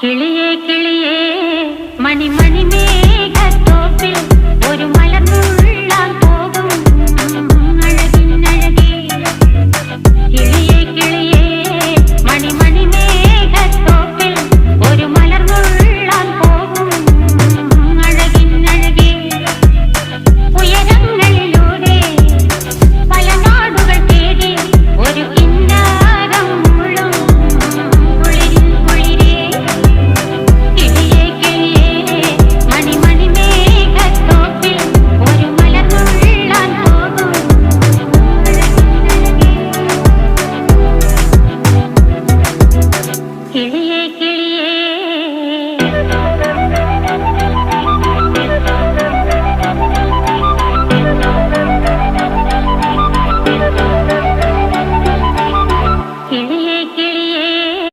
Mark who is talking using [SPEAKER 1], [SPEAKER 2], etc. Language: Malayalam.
[SPEAKER 1] കിളിയേ കിളിയേ മണിമണി മേഘത്തോപ്പിൽ ഒരു മലർന്നുള്ളാൻ പോകും അഴകിനഴകേ. കിളിയേ കിളിയേ മണിമണി മേഘത്തോപ്പിൽ ഒരു മലർന്നുള്ളാൻ പോകും അഴകിനഴകേ. ഉയരങ്ങളിലൂടെ പല നാടുകൾ തേടി ഒരു കിന്നാരം മുള്ളും കുളിരിൽ കുളിരേ. കിളിയേ കിളിയേ മണിമണി മേഘത്തോപ്പിൽ ഒരു മലർന്നുള്ളാൻ പോകും അഴകിനഴകേ. കിളിയേ കിളിയേ